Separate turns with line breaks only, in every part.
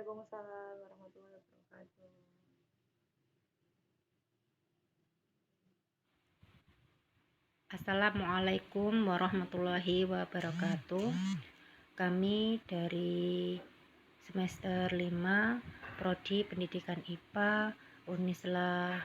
Waalaikumsalam warahmatullahi wabarakatuh.
Assalamualaikum warahmatullahi wabarakatuh. Kami dari semester 5 Prodi Pendidikan IPA Unisla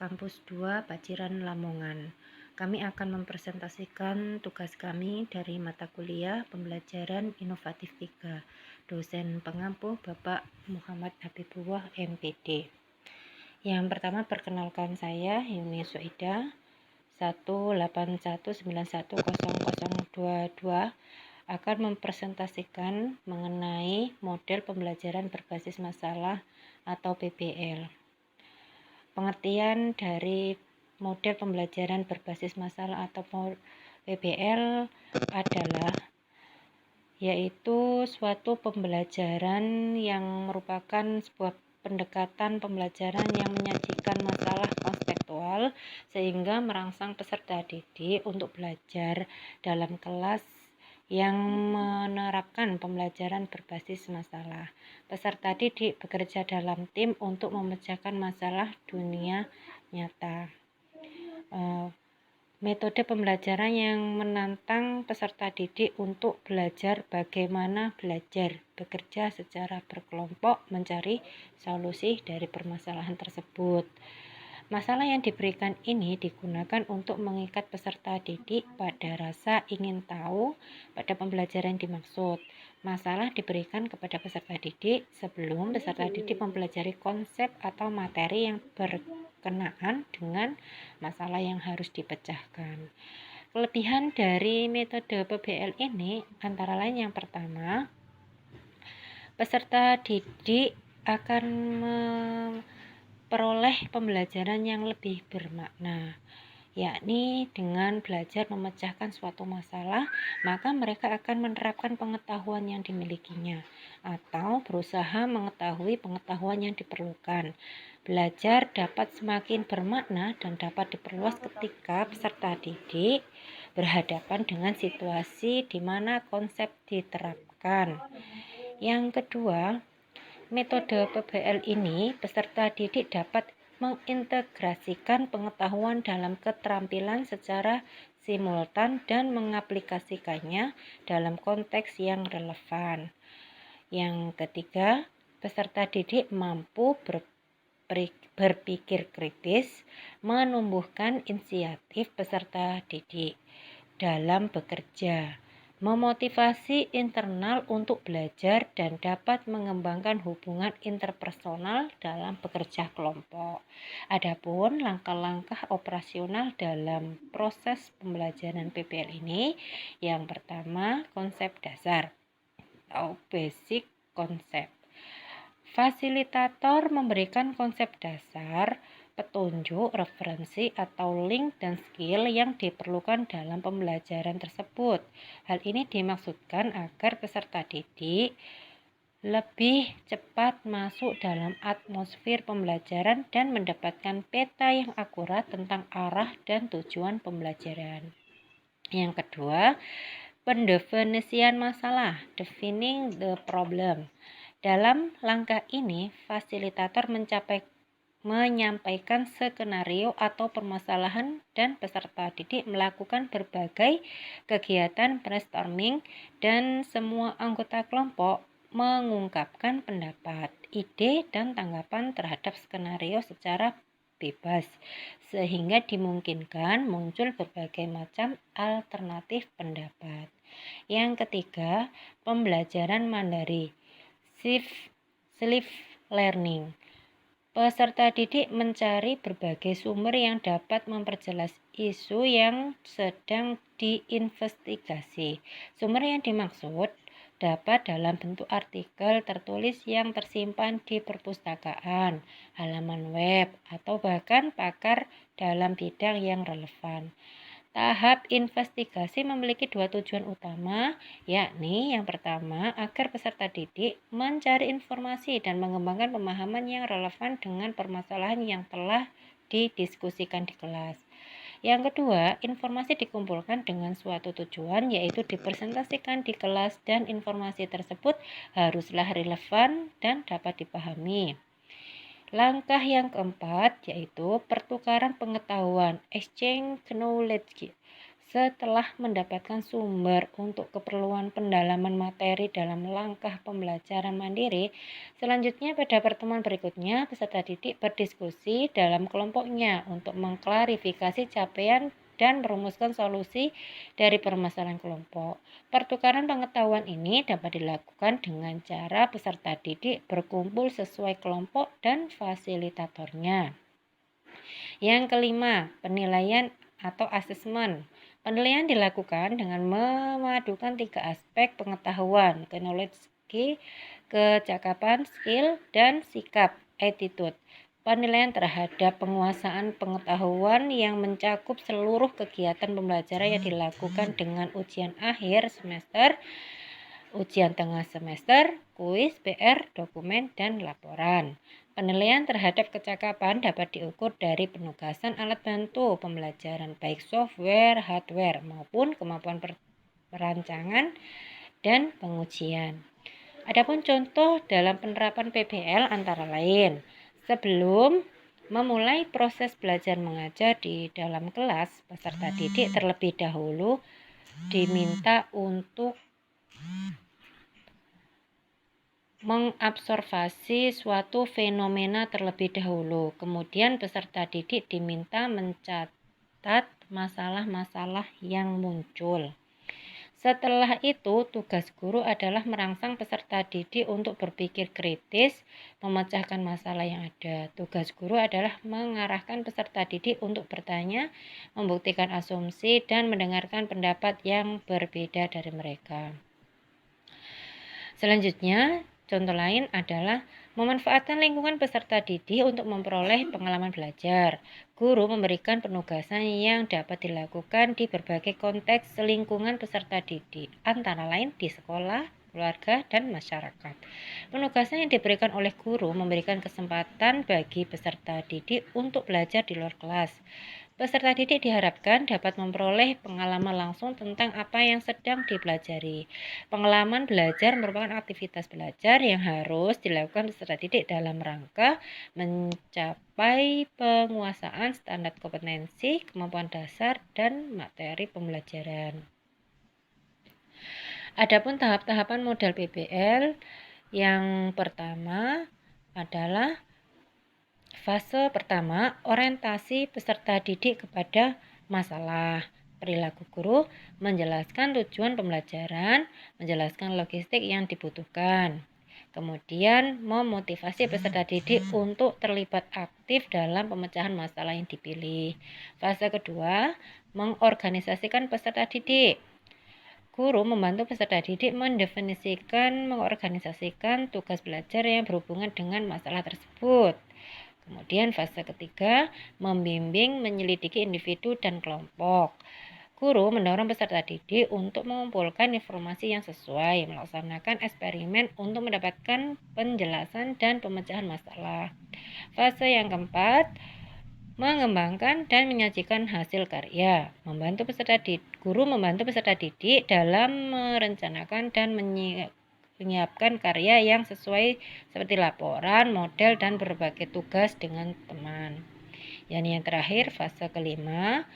Kampus 2 Paciran Lamongan. Kami akan mempresentasikan tugas kami dari mata kuliah Pembelajaran Inovatif 3. Dosen pengampu Bapak Muhammad Habibullah MPD. Yang pertama, perkenalkan saya Yuni Suida 181910022 akan mempresentasikan mengenai model pembelajaran berbasis masalah atau PBL. Pengertian dari model pembelajaran berbasis masalah atau PBL adalah yaitu suatu pembelajaran yang merupakan sebuah pendekatan pembelajaran yang menyajikan masalah konseptual sehingga merangsang peserta didik untuk belajar dalam kelas yang menerapkan pembelajaran berbasis masalah. Peserta didik bekerja dalam tim untuk memecahkan masalah dunia nyata. Metode pembelajaran yang menantang peserta didik untuk belajar bagaimana belajar, bekerja secara berkelompok, mencari solusi dari permasalahan tersebut. Masalah yang diberikan ini digunakan untuk mengikat peserta didik pada rasa ingin tahu pada pembelajaran dimaksud. Masalah diberikan kepada peserta didik sebelum peserta didik mempelajari konsep atau materi yang berkenaan dengan masalah yang harus dipecahkan. Kelebihan dari metode PBL ini antara lain yang pertama, peserta didik akan memperoleh pembelajaran yang lebih bermakna, yakni dengan belajar memecahkan suatu masalah, maka mereka akan menerapkan pengetahuan yang dimilikinya atau berusaha mengetahui pengetahuan yang diperlukan. Belajar dapat semakin bermakna dan dapat diperluas ketika peserta didik berhadapan dengan situasi di mana konsep diterapkan. Yang kedua, metode PBL ini peserta didik dapat mengintegrasikan pengetahuan dalam keterampilan secara simultan dan mengaplikasikannya dalam konteks yang relevan. Yang ketiga, peserta didik mampu berpikir kritis, menumbuhkan inisiatif peserta didik dalam bekerja, memotivasi internal untuk belajar dan dapat mengembangkan hubungan interpersonal dalam bekerja kelompok. Adapun langkah-langkah operasional dalam proses pembelajaran PBL ini, yang pertama, konsep dasar atau basic concept. Fasilitator memberikan konsep dasar, petunjuk, referensi, atau link dan skill yang diperlukan dalam pembelajaran tersebut. Hal ini dimaksudkan agar peserta didik lebih cepat masuk dalam atmosfer pembelajaran dan mendapatkan peta yang akurat tentang arah dan tujuan pembelajaran. Yang kedua, pendefinisian masalah, defining the problem. Dalam langkah ini, fasilitator menyampaikan skenario atau permasalahan dan peserta didik melakukan berbagai kegiatan brainstorming dan semua anggota kelompok mengungkapkan pendapat, ide, dan tanggapan terhadap skenario secara bebas sehingga dimungkinkan muncul berbagai macam alternatif pendapat. Yang ketiga, pembelajaran mandiri, self learning. Peserta didik mencari berbagai sumber yang dapat memperjelas isu yang sedang diinvestigasi. Sumber yang dimaksud dapat dalam bentuk artikel tertulis yang tersimpan di perpustakaan, halaman web, atau bahkan pakar dalam bidang yang relevan. Tahap investigasi memiliki dua tujuan utama, yakni yang pertama, agar peserta didik mencari informasi dan mengembangkan pemahaman yang relevan dengan permasalahan yang telah didiskusikan di kelas. Yang kedua, informasi dikumpulkan dengan suatu tujuan, yaitu dipresentasikan di kelas, dan informasi tersebut haruslah relevan dan dapat dipahami. Langkah yang keempat yaitu pertukaran pengetahuan, exchange knowledge. Setelah mendapatkan sumber untuk keperluan pendalaman materi dalam langkah pembelajaran mandiri, selanjutnya pada pertemuan berikutnya peserta didik berdiskusi dalam kelompoknya untuk mengklarifikasi capaian dan merumuskan solusi dari permasalahan kelompok. Pertukaran pengetahuan ini dapat dilakukan dengan cara peserta didik berkumpul sesuai kelompok dan fasilitatornya. Yang kelima, penilaian atau asesmen. Penilaian dilakukan dengan memadukan 3 aspek pengetahuan, knowledge, kecakapan, skill, dan sikap, attitude. Penilaian terhadap penguasaan pengetahuan yang mencakup seluruh kegiatan pembelajaran yang dilakukan dengan ujian akhir semester, ujian tengah semester, kuis, PR, dokumen, dan laporan. Penilaian terhadap kecakapan dapat diukur dari penugasan alat bantu pembelajaran baik software, hardware, maupun kemampuan perancangan dan pengujian. Adapun contoh dalam penerapan PBL antara lain, sebelum memulai proses belajar mengajar di dalam kelas, peserta didik terlebih dahulu diminta untuk mengobservasi suatu fenomena terlebih dahulu. Kemudian peserta didik diminta mencatat masalah-masalah yang muncul. Setelah itu, tugas guru adalah merangsang peserta didik untuk berpikir kritis, memecahkan masalah yang ada. Tugas guru adalah mengarahkan peserta didik untuk bertanya, membuktikan asumsi, dan mendengarkan pendapat yang berbeda dari mereka. Selanjutnya, contoh lain adalah memanfaatkan lingkungan peserta didik untuk memperoleh pengalaman belajar. Guru memberikan penugasan yang dapat dilakukan di berbagai konteks lingkungan peserta didik, antara lain di sekolah, keluarga, dan masyarakat. Penugasan yang diberikan oleh guru memberikan kesempatan bagi peserta didik untuk belajar di luar kelas. Peserta didik diharapkan dapat memperoleh pengalaman langsung tentang apa yang sedang dipelajari. Pengalaman belajar merupakan aktivitas belajar yang harus dilakukan peserta didik dalam rangka mencapai penguasaan standar kompetensi, kemampuan dasar, dan materi pembelajaran. Adapun tahap-tahapan model PBL yang pertama adalah fase pertama, orientasi peserta didik kepada masalah. Perilaku guru menjelaskan tujuan pembelajaran, menjelaskan logistik yang dibutuhkan. Kemudian memotivasi peserta didik untuk terlibat aktif dalam pemecahan masalah yang dipilih. Fase kedua, mengorganisasikan peserta didik. Guru membantu peserta didik mengorganisasikan tugas belajar yang berhubungan dengan masalah tersebut. Kemudian fase ketiga, membimbing menyelidiki individu dan kelompok. Guru mendorong peserta didik untuk mengumpulkan informasi yang sesuai, melaksanakan eksperimen untuk mendapatkan penjelasan dan pemecahan masalah. Fase yang keempat, mengembangkan dan menyajikan hasil karya. Guru membantu peserta didik dalam merencanakan dan menyiapkan karya yang sesuai seperti laporan, model, dan berbagai tugas dengan teman. Yang terakhir, fase kelima,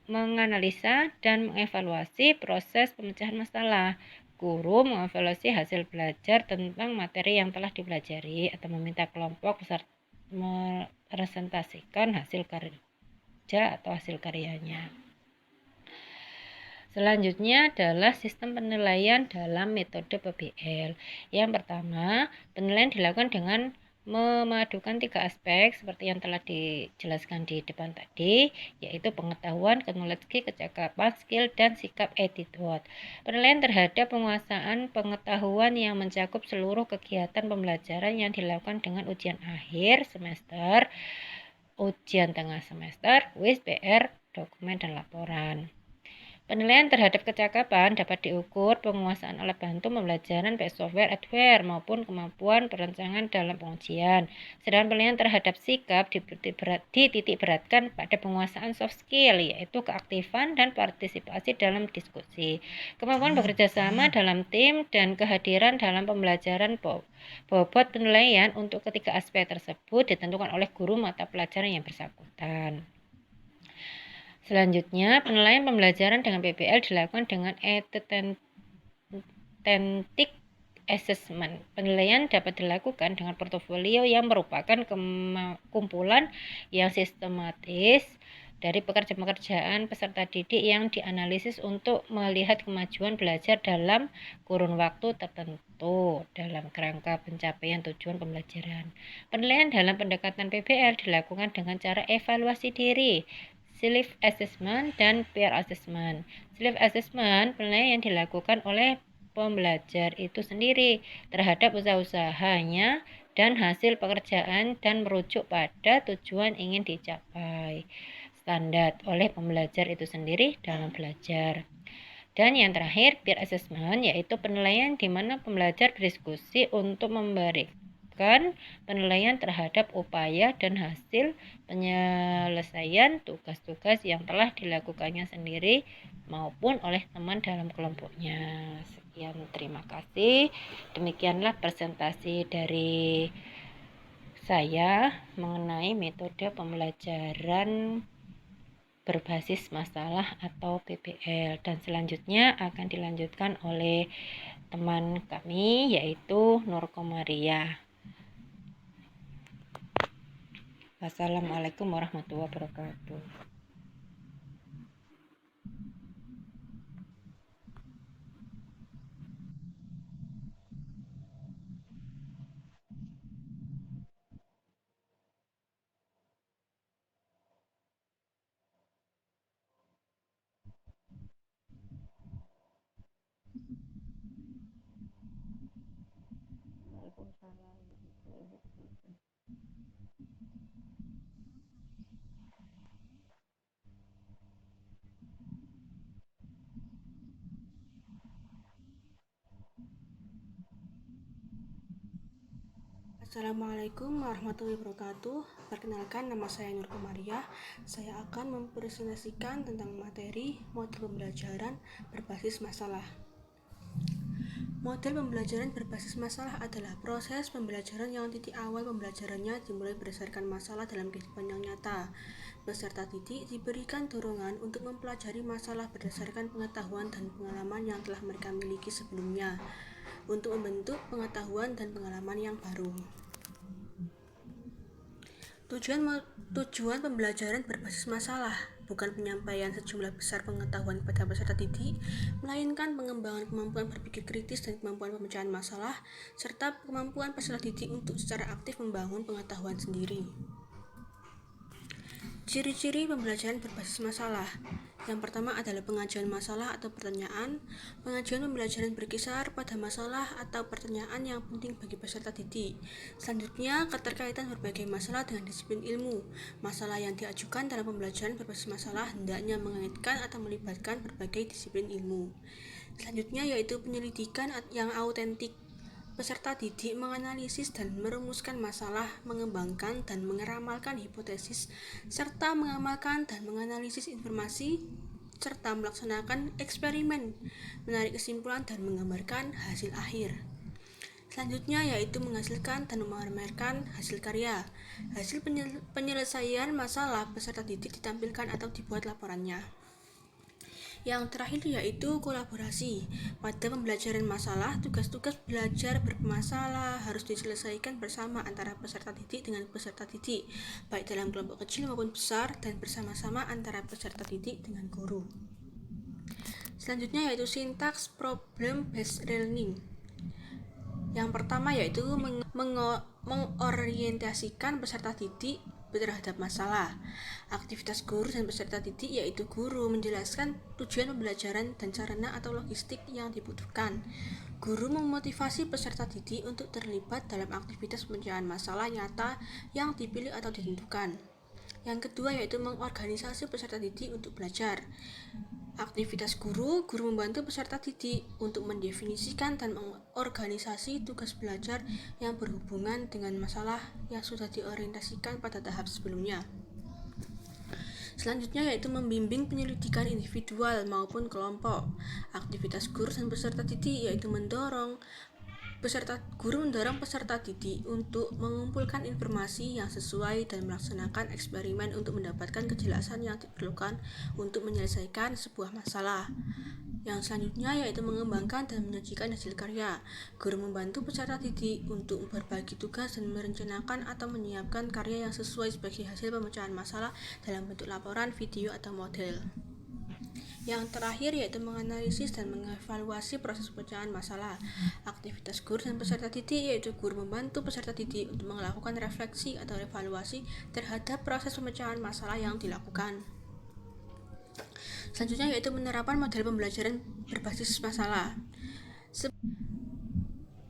menganalisa dan mengevaluasi proses pemecahan masalah. Guru mengevaluasi hasil belajar tentang materi yang telah dipelajari atau meminta kelompok peserta mepresentasikan hasil kerja atau hasil karyanya. Selanjutnya adalah sistem penilaian dalam metode PBL. Yang pertama, penilaian dilakukan dengan memadukan 3 aspek seperti yang telah dijelaskan di depan tadi, yaitu pengetahuan, knowledge, kecakapan, skill, dan sikap attitude. Penilaian terhadap penguasaan pengetahuan yang mencakup seluruh kegiatan pembelajaran yang dilakukan dengan ujian akhir semester, ujian tengah semester, kuis, PR, dokumen, dan laporan. Penilaian terhadap kecakapan dapat diukur penguasaan alat bantu pembelajaran baik software, hardware, maupun kemampuan perancangan dalam pengujian. Sedangkan penilaian terhadap sikap dititik beratkan pada penguasaan soft skill, yaitu keaktifan dan partisipasi dalam diskusi, kemampuan bekerja sama dalam tim, dan kehadiran dalam pembelajaran. Bobot penilaian untuk ketiga aspek tersebut ditentukan oleh guru mata pelajaran yang bersangkutan. Selanjutnya, penilaian pembelajaran dengan PBL dilakukan dengan authentic assessment. Penilaian dapat dilakukan dengan portofolio yang merupakan kumpulan yang sistematis dari pekerjaan peserta didik yang dianalisis untuk melihat kemajuan belajar dalam kurun waktu tertentu dalam kerangka pencapaian tujuan pembelajaran. Penilaian dalam pendekatan PBL dilakukan dengan cara evaluasi diri, self assessment, dan peer assessment. Self assessment penilaian yang dilakukan oleh pembelajar itu sendiri terhadap usaha-usahanya dan hasil pekerjaan dan merujuk pada tujuan ingin dicapai standar oleh pembelajar itu sendiri dalam belajar. Dan yang terakhir, peer assessment, yaitu penilaian di mana pembelajar berdiskusi untuk memberikan penilaian terhadap upaya dan hasil penyelesaian tugas-tugas yang telah dilakukannya sendiri maupun oleh teman dalam kelompoknya. Sekian, terima kasih. Demikianlah presentasi dari saya mengenai metode pembelajaran berbasis masalah atau PBL, dan selanjutnya akan dilanjutkan oleh teman kami yaitu Nur Komariah. Wassalamualaikum warahmatullahi wabarakatuh.
Assalamualaikum warahmatullahi wabarakatuh. Perkenalkan, nama saya Nur Komariah. Saya akan mempresentasikan tentang materi model pembelajaran berbasis masalah. Model pembelajaran berbasis masalah adalah proses pembelajaran yang titik awal pembelajarannya dimulai berdasarkan masalah dalam kehidupan yang nyata. Peserta didik diberikan dorongan untuk mempelajari masalah berdasarkan pengetahuan dan pengalaman yang telah mereka miliki sebelumnya, untuk membentuk pengetahuan dan pengalaman yang baru. Tujuan pembelajaran berbasis masalah bukan penyampaian sejumlah besar pengetahuan pada peserta didik, melainkan pengembangan kemampuan berpikir kritis dan kemampuan pemecahan masalah, serta kemampuan peserta didik untuk secara aktif membangun pengetahuan sendiri. Ciri-ciri pembelajaran berbasis masalah. Yang pertama adalah pengajuan masalah atau pertanyaan. Pengajuan pembelajaran berkisar pada masalah atau pertanyaan yang penting bagi peserta didik. Selanjutnya, keterkaitan berbagai masalah dengan disiplin ilmu. Masalah yang diajukan dalam pembelajaran berbasis masalah hendaknya mengaitkan atau melibatkan berbagai disiplin ilmu. Selanjutnya yaitu penyelidikan yang autentik. Peserta didik menganalisis dan merumuskan masalah, mengembangkan dan meramalkan hipotesis, serta mengamalkan dan menganalisis informasi, serta melaksanakan eksperimen, menarik kesimpulan dan menggambarkan hasil akhir. Selanjutnya yaitu menghasilkan dan memamerkan hasil karya. Hasil penyelesaian masalah peserta didik ditampilkan atau dibuat laporannya. Yang terakhir yaitu kolaborasi. Pada pembelajaran masalah, tugas-tugas belajar bermasalah harus diselesaikan bersama antara peserta didik dengan peserta didik, baik dalam kelompok kecil maupun besar, dan bersama-sama antara peserta didik dengan guru. Selanjutnya yaitu sintaks problem based learning. Yang pertama yaitu mengorientasikan peserta didik terhadap masalah. Aktivitas guru dan peserta didik yaitu guru menjelaskan tujuan pembelajaran dan sarana atau logistik yang dibutuhkan. Guru memotivasi peserta didik untuk terlibat dalam aktivitas pemecahan masalah nyata yang dipilih atau ditentukan. Yang kedua yaitu mengorganisasi peserta didik untuk belajar. Aktivitas guru membantu peserta didik untuk mendefinisikan dan mengorganisasi tugas belajar yang berhubungan dengan masalah yang sudah diorientasikan pada tahap sebelumnya. Selanjutnya yaitu membimbing penyelidikan individual maupun kelompok. Aktivitas guru dan peserta didik yaitu mendorong peserta didik untuk mengumpulkan informasi yang sesuai dan melaksanakan eksperimen untuk mendapatkan kejelasan yang diperlukan untuk menyelesaikan sebuah masalah. Yang selanjutnya yaitu mengembangkan dan menyajikan hasil karya. Guru membantu peserta didik untuk berbagi tugas dan merencanakan atau menyiapkan karya yang sesuai sebagai hasil pemecahan masalah dalam bentuk laporan, video, atau model. Yang terakhir yaitu menganalisis dan mengevaluasi proses pemecahan masalah. Aktivitas guru dan peserta didik yaitu guru membantu peserta didik untuk melakukan refleksi atau evaluasi terhadap proses pemecahan masalah yang dilakukan. Selanjutnya yaitu penerapan model pembelajaran berbasis masalah.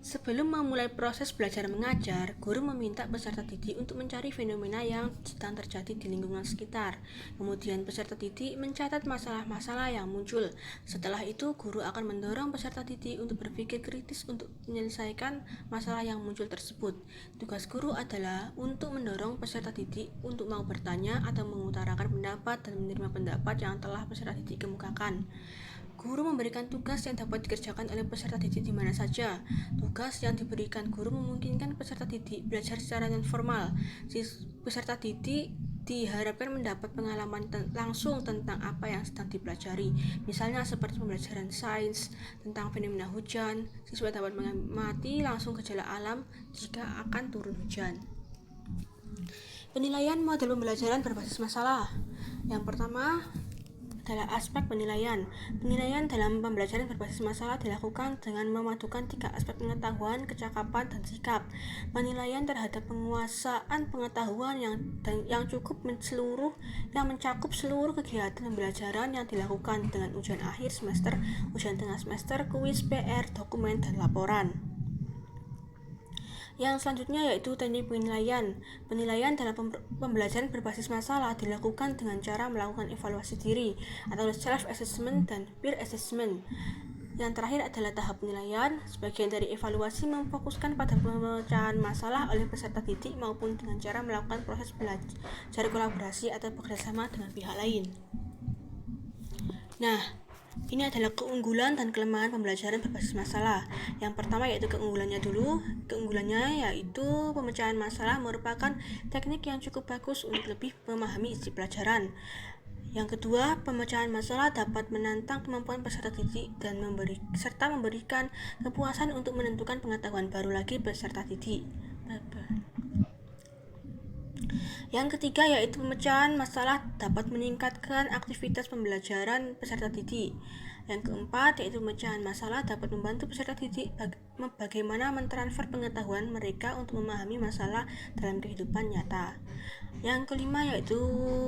Sebelum memulai proses belajar mengajar, guru meminta peserta didik untuk mencari fenomena yang sedang terjadi di lingkungan sekitar. Kemudian peserta didik mencatat masalah-masalah yang muncul. Setelah itu, guru akan mendorong peserta didik untuk berpikir kritis untuk menyelesaikan masalah yang muncul tersebut. Tugas guru adalah untuk mendorong peserta didik untuk mau bertanya atau mengutarakan pendapat dan menerima pendapat yang telah peserta didik kemukakan. Guru memberikan tugas yang dapat dikerjakan oleh peserta didik di mana saja. Tugas yang diberikan guru memungkinkan peserta didik belajar secara non-formal. Peserta didik diharapkan mendapat pengalaman langsung tentang apa yang sedang dipelajari. Misalnya seperti pembelajaran sains tentang fenomena hujan. Siswa dapat mengamati langsung gejala alam jika akan turun hujan. Penilaian model pembelajaran berbasis masalah. Yang pertama adalah aspek penilaian. Penilaian dalam pembelajaran berbasis masalah dilakukan dengan memadukan 3 aspek pengetahuan, kecakapan, dan sikap. Penilaian terhadap penguasaan pengetahuan yang mencakup seluruh kegiatan pembelajaran yang dilakukan dengan ujian akhir semester, ujian tengah semester, kuis, PR, dokumen, dan laporan. Yang selanjutnya yaitu teknik penilaian. Penilaian dalam pembelajaran berbasis masalah dilakukan dengan cara melakukan evaluasi diri atau self-assessment dan peer assessment. Yang terakhir adalah tahap penilaian. Sebagian dari evaluasi memfokuskan pada pemecahan masalah oleh peserta didik maupun dengan cara melakukan proses belajar kolaborasi atau bekerjasama dengan pihak lain. Nah, ini adalah keunggulan dan kelemahan pembelajaran berbasis masalah. Yang pertama yaitu keunggulannya dulu. Keunggulannya yaitu pemecahan masalah merupakan teknik yang cukup bagus untuk lebih memahami isi pelajaran. Yang kedua, pemecahan masalah dapat menantang kemampuan peserta didik dan memberikan kepuasan untuk menentukan pengetahuan baru lagi peserta didik. Yang ketiga yaitu pemecahan masalah dapat meningkatkan aktivitas pembelajaran peserta didik. Yang keempat yaitu pemecahan masalah dapat membantu peserta didik bagaimana mentransfer pengetahuan mereka untuk memahami masalah dalam kehidupan nyata. Yang kelima yaitu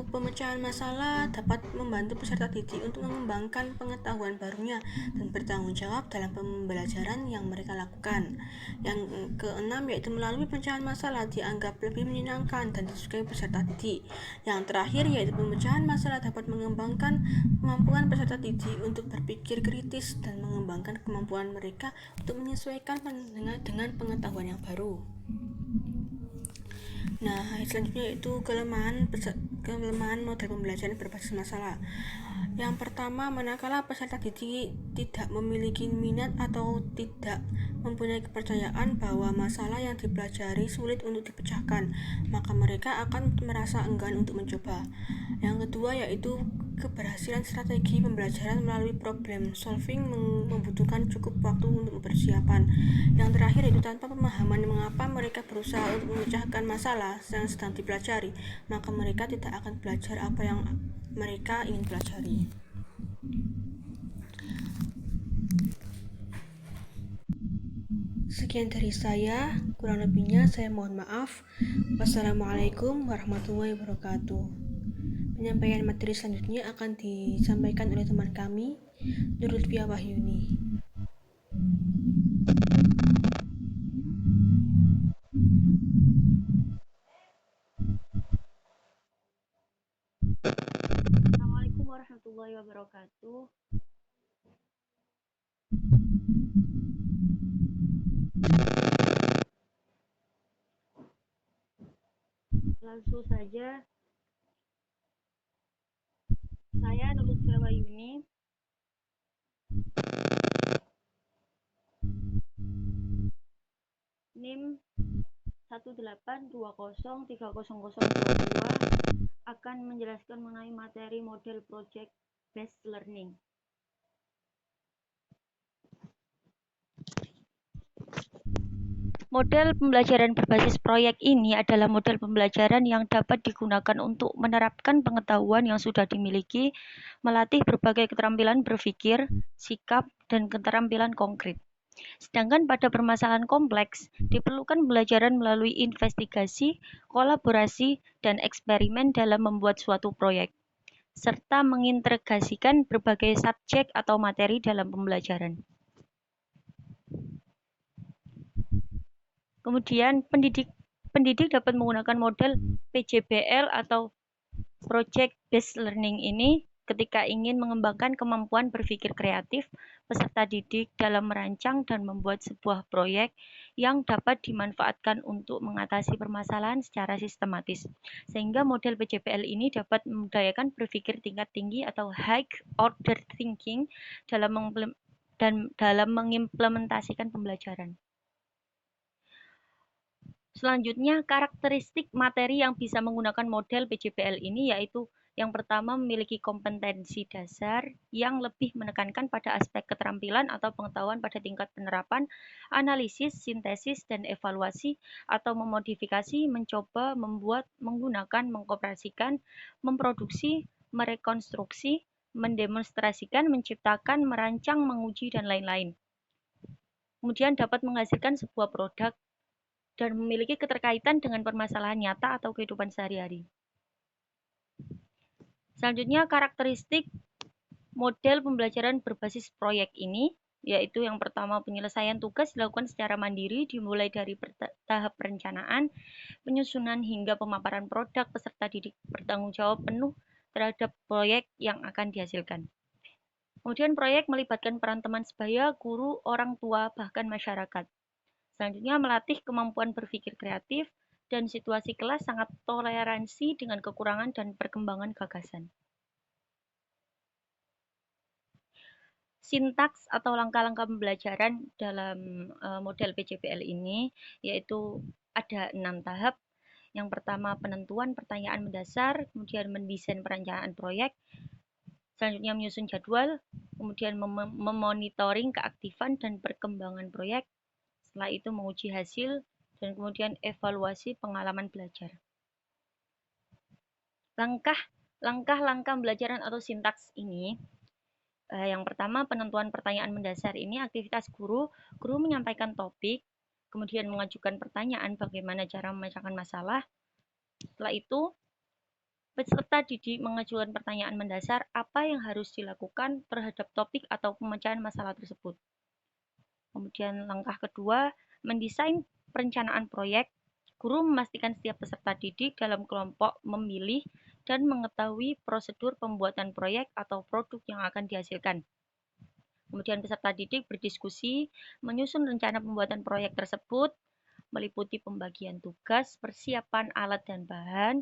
pemecahan masalah dapat membantu peserta didik untuk mengembangkan pengetahuan barunya dan bertanggung jawab dalam pembelajaran yang mereka lakukan. Yang keenam yaitu melalui pemecahan masalah dianggap lebih menyenangkan dan disukai peserta didik. Yang terakhir yaitu pemecahan masalah dapat mengembangkan kemampuan peserta didik untuk berpikir kritis dan mengembangkan kemampuan mereka untuk menyesuaikan dengan pengetahuan yang baru. Nah, selanjutnya yaitu kelemahan model pembelajaran berbasis masalah. Yang pertama, manakala peserta didik tidak memiliki minat atau tidak mempunyai kepercayaan bahwa masalah yang dipelajari sulit untuk dipecahkan, maka mereka akan merasa enggan untuk mencoba. Yang kedua yaitu keberhasilan strategi pembelajaran melalui problem solving membutuhkan cukup waktu untuk persiapan. Yang terakhir yaitu tanpa pemahaman mengapa mereka berusaha untuk memecahkan masalah yang sedang dipelajari, maka mereka tidak akan belajar apa yang mereka ingin pelajari. Sekian dari saya, kurang lebihnya saya mohon maaf. Wassalamualaikum warahmatullahi wabarakatuh. Penyampaian materi selanjutnya akan disampaikan oleh teman kami, Nur Lutfia Wahyuni.
Assalamualaikum warahmatullahi wabarakatuh. wabarakatuh. Langsung saja, saya Nurul Yuni NIM 182030022 akan menjelaskan mengenai materi model project based learning. Model pembelajaran berbasis proyek ini adalah model pembelajaran yang dapat digunakan untuk menerapkan pengetahuan yang sudah dimiliki, melatih berbagai keterampilan berpikir, sikap, dan keterampilan konkret. Sedangkan pada permasalahan kompleks, diperlukan pembelajaran melalui investigasi, kolaborasi, dan eksperimen dalam membuat suatu proyek, serta mengintegrasikan berbagai subjek atau materi dalam pembelajaran. Kemudian pendidik dapat menggunakan model PJBL atau Project Based Learning ini ketika ingin mengembangkan kemampuan berpikir kreatif peserta didik dalam merancang dan membuat sebuah proyek yang dapat dimanfaatkan untuk mengatasi permasalahan secara sistematis. Sehingga model PJBL ini dapat membudayakan berpikir tingkat tinggi atau high order thinking dalam mengimplementasikan pembelajaran. Selanjutnya, karakteristik materi yang bisa menggunakan model PJBL ini yaitu yang pertama memiliki kompetensi dasar yang lebih menekankan pada aspek keterampilan atau pengetahuan pada tingkat penerapan, analisis, sintesis, dan evaluasi atau memodifikasi, mencoba, membuat, menggunakan, mengoperasikan, memproduksi, merekonstruksi, mendemonstrasikan, menciptakan, merancang, menguji, dan lain-lain. Kemudian dapat menghasilkan sebuah produk dan memiliki keterkaitan dengan permasalahan nyata atau kehidupan sehari-hari. Selanjutnya, karakteristik model pembelajaran berbasis proyek ini, yaitu yang pertama penyelesaian tugas dilakukan secara mandiri dimulai dari tahap perencanaan, penyusunan hingga pemaparan produk. Peserta didik bertanggung jawab penuh terhadap proyek yang akan dihasilkan. Kemudian proyek melibatkan peran teman sebaya, guru, orang tua, bahkan masyarakat. Selanjutnya, melatih kemampuan berpikir kreatif, dan situasi kelas sangat toleransi dengan kekurangan dan perkembangan gagasan. Sintaks atau langkah-langkah pembelajaran dalam model PJBL ini yaitu ada 6 tahap. Yang pertama, penentuan pertanyaan mendasar, kemudian mendesain perencanaan proyek, selanjutnya menyusun jadwal, kemudian memonitoring keaktifan dan perkembangan proyek, setelah itu menguji hasil, dan kemudian evaluasi pengalaman belajar. Langkah-langkah pembelajaran atau sintaks ini, yang pertama penentuan pertanyaan mendasar ini aktivitas guru menyampaikan topik, kemudian mengajukan pertanyaan bagaimana cara memecahkan masalah. Setelah itu, peserta didik mengajukan pertanyaan mendasar apa yang harus dilakukan terhadap topik atau pemecahan masalah tersebut. Kemudian langkah kedua, mendesain perencanaan proyek. Guru memastikan setiap peserta didik dalam kelompok memilih dan mengetahui prosedur pembuatan proyek atau produk yang akan dihasilkan. Kemudian peserta didik berdiskusi, menyusun rencana pembuatan proyek tersebut, meliputi pembagian tugas, persiapan alat dan bahan,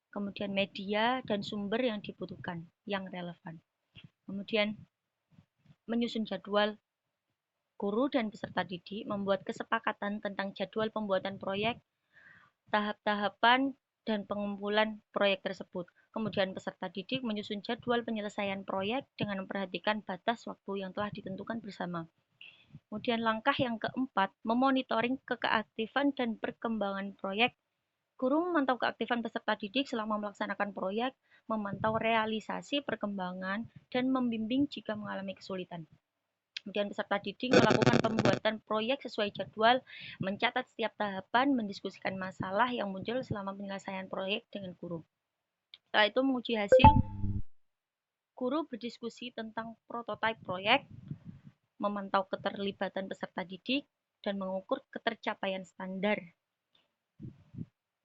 kemudian media dan sumber yang dibutuhkan, yang relevan. Kemudian menyusun jadwal. Guru dan peserta didik membuat kesepakatan tentang jadwal pembuatan proyek, tahap-tahapan, dan pengumpulan proyek tersebut. Kemudian peserta didik menyusun jadwal penyelesaian proyek dengan memperhatikan batas waktu yang telah ditentukan bersama. Kemudian langkah yang keempat, memonitoring keaktifan dan perkembangan proyek. Guru memantau keaktifan peserta didik selama melaksanakan proyek, memantau realisasi perkembangan, dan membimbing jika mengalami kesulitan. Kemudian peserta didik melakukan pembuatan proyek sesuai jadwal, mencatat setiap tahapan, mendiskusikan masalah yang muncul selama penyelesaian proyek dengan guru. Setelah itu menguji hasil, guru berdiskusi tentang prototipe proyek, memantau keterlibatan peserta didik, dan mengukur ketercapaian standar.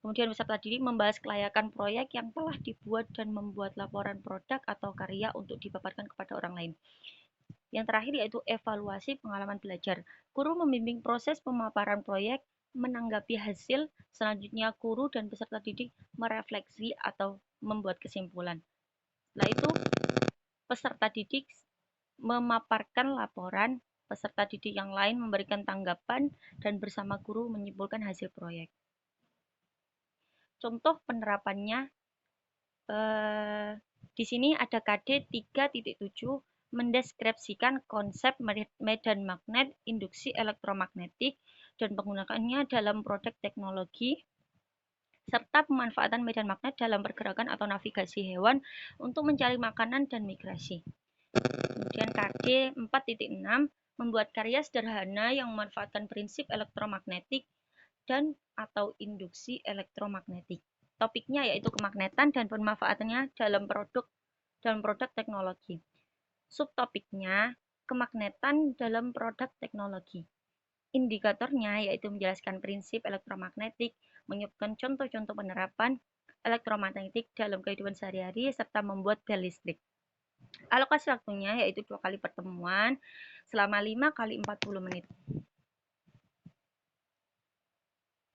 Kemudian peserta didik membahas kelayakan proyek yang telah dibuat dan membuat laporan produk atau karya untuk dipaparkan kepada orang lain. Yang terakhir yaitu evaluasi pengalaman belajar. Guru membimbing proses pemaparan proyek, menanggapi hasil, selanjutnya guru dan peserta didik merefleksi atau membuat kesimpulan. Setelah itu, peserta didik memaparkan laporan, peserta didik yang lain memberikan tanggapan, dan bersama guru menyimpulkan hasil proyek. Contoh penerapannya, di sini ada KD 3.7 mendeskripsikan konsep medan magnet induksi elektromagnetik dan penggunaannya dalam produk teknologi serta pemanfaatan medan magnet dalam pergerakan atau navigasi hewan untuk mencari makanan dan migrasi. Kemudian KD 4.6 membuat karya sederhana yang memanfaatkan prinsip elektromagnetik dan atau induksi elektromagnetik. Topiknya yaitu kemagnetan dan pemanfaatannya dalam produk teknologi. Subtopiknya kemagnetan dalam produk teknologi. Indikatornya yaitu menjelaskan prinsip elektromagnetik, menyebutkan contoh-contoh penerapan elektromagnetik dalam kehidupan sehari-hari, serta membuat bel listrik. Alokasi waktunya yaitu 2 kali pertemuan selama 5 kali 40 menit.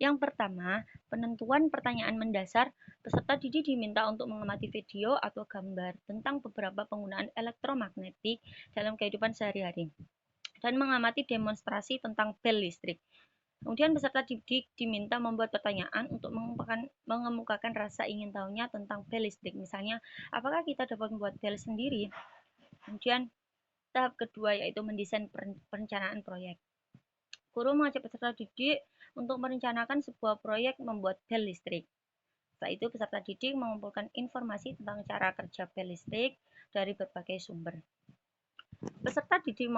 Yang pertama, penentuan pertanyaan mendasar. Peserta didik diminta untuk mengamati video atau gambar tentang beberapa penggunaan elektromagnetik dalam kehidupan sehari-hari dan mengamati demonstrasi tentang bel listrik. Kemudian peserta didik diminta membuat pertanyaan untuk mengemukakan rasa ingin tahunya tentang bel listrik. Misalnya, apakah kita dapat membuat bel sendiri? Kemudian tahap kedua yaitu mendesain perencanaan proyek. Guru mengajak peserta didik untuk merencanakan sebuah proyek membuat bel listrik. Setelah itu peserta didik mengumpulkan informasi tentang cara kerja bel listrik dari berbagai sumber. Peserta didik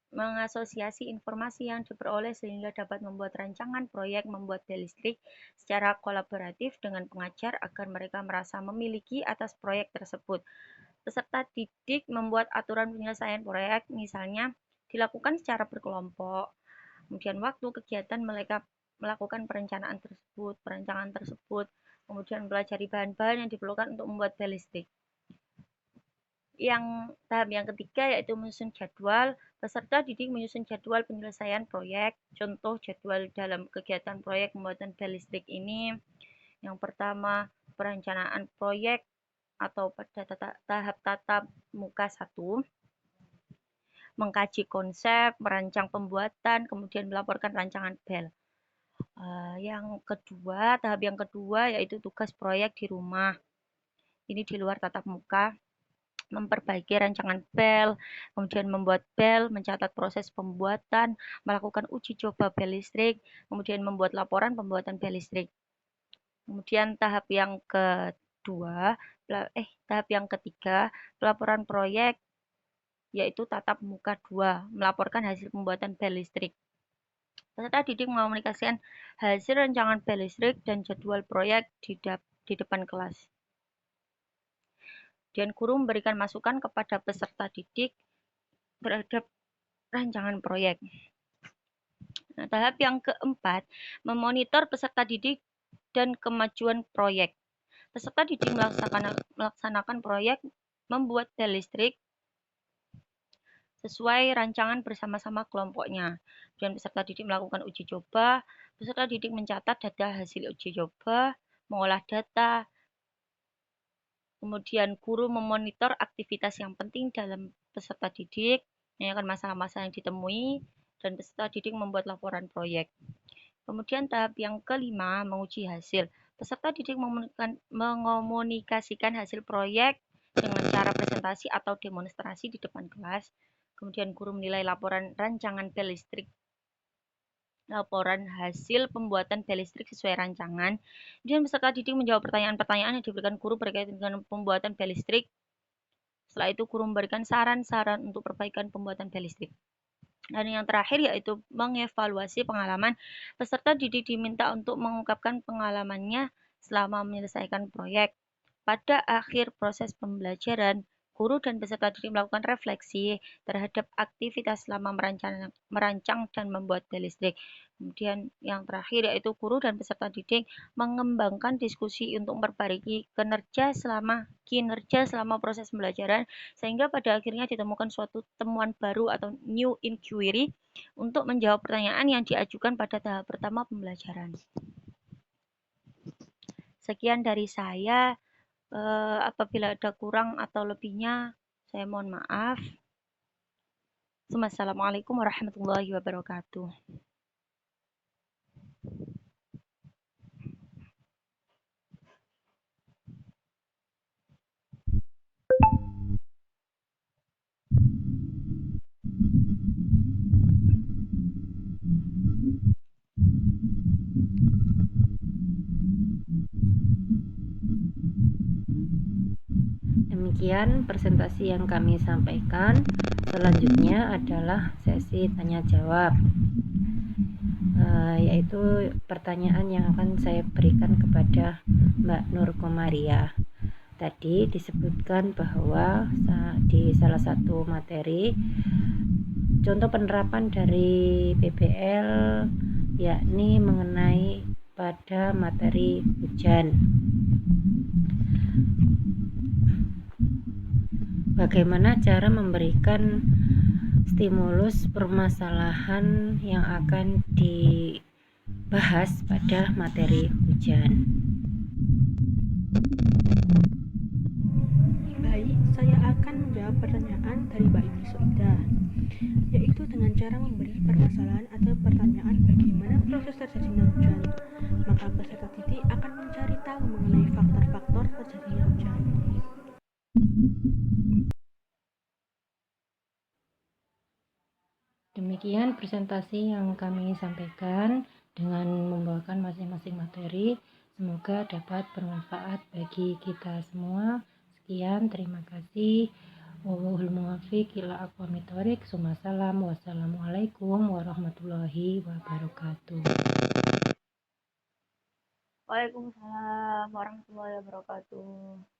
mengasosiasi informasi yang diperoleh sehingga dapat membuat rancangan proyek membuat bel listrik secara kolaboratif dengan pengajar agar mereka merasa memiliki atas proyek tersebut. Peserta didik membuat aturan penyelesaian proyek, misalnya dilakukan secara berkelompok. Kemudian waktu kegiatan mereka melakukan perencanaan tersebut, kemudian mempelajari bahan-bahan yang diperlukan untuk membuat bel listrik. Tahap yang ketiga yaitu menyusun jadwal. Peserta didik menyusun jadwal penyelesaian proyek. Contoh jadwal dalam kegiatan proyek pembuatan bel listrik ini. Yang pertama, perencanaan proyek atau pada tahap tatap muka 1. Mengkaji konsep, merancang pembuatan, kemudian melaporkan rancangan bel. Tahap yang kedua yaitu tugas proyek di rumah. Ini di luar tatap muka. Memperbaiki rancangan bel, kemudian membuat bel, mencatat proses pembuatan, melakukan uji coba bel listrik, kemudian membuat laporan pembuatan bel listrik. Kemudian tahap yang ketiga, pelaporan proyek yaitu tatap muka 2, melaporkan hasil pembuatan bel listrik. Peserta didik mengomunikasikan hasil rancangan bel listrik dan jadwal proyek di depan kelas. Dan guru memberikan masukan kepada peserta didik terhadap rancangan proyek. Nah, tahap yang keempat, memonitor peserta didik dan kemajuan proyek. Peserta didik melaksanakan proyek membuat bel listrik sesuai rancangan bersama-sama kelompoknya. Dan peserta didik melakukan uji coba, peserta didik mencatat data hasil uji coba, mengolah data, kemudian guru memonitor aktivitas yang penting dalam peserta didik, menanyakan masalah-masalah yang ditemui, dan peserta didik membuat laporan proyek. Kemudian tahap yang kelima, menguji hasil. Peserta didik mengomunikasikan hasil proyek dengan cara presentasi atau demonstrasi di depan kelas. Kemudian guru menilai laporan rancangan bel listrik, laporan hasil pembuatan bel listrik sesuai rancangan. Kemudian peserta didik menjawab pertanyaan-pertanyaan yang diberikan guru berkaitan dengan pembuatan bel listrik. Setelah itu guru memberikan saran-saran untuk perbaikan pembuatan bel listrik. Dan yang terakhir yaitu mengevaluasi pengalaman. Peserta didik diminta untuk mengungkapkan pengalamannya selama menyelesaikan proyek. Pada akhir proses pembelajaran, guru dan peserta didik melakukan refleksi terhadap aktivitas selama merancang dan membuat listrik. Kemudian yang terakhir yaitu guru dan peserta didik mengembangkan diskusi untuk memperbaiki kinerja selama proses pembelajaran, sehingga pada akhirnya ditemukan suatu temuan baru atau new inquiry untuk menjawab pertanyaan yang diajukan pada tahap pertama pembelajaran. Sekian dari saya. Apabila ada kurang atau lebihnya, saya mohon maaf. Wassalamualaikum warahmatullahi wabarakatuh.
Demikian presentasi yang kami sampaikan. Selanjutnya adalah sesi tanya jawab, yaitu pertanyaan yang akan saya berikan kepada Mbak Nur Komaria. Tadi disebutkan bahwa di salah satu materi contoh penerapan dari PBL yakni mengenai pada materi hujan. Bagaimana cara memberikan stimulus permasalahan yang akan dibahas pada materi hujan?
Baik, saya akan menjawab pertanyaan dari Mbak Yuni Soida, yaitu dengan cara memberi permasalahan atau pertanyaan bagaimana proses terjadinya hujan. Maka peserta didik akan mencari tahu mengenai faktor-faktor terjadinya hujan.
Demikian presentasi yang kami sampaikan dengan membawakan masing-masing materi. Semoga dapat bermanfaat bagi kita semua. Sekian, terima kasih. Wallahul muwaffiq ila aqwamit thoriq. Wassalamualaikum warahmatullahi wabarakatuh.
Waalaikumsalam warahmatullahi wabarakatuh.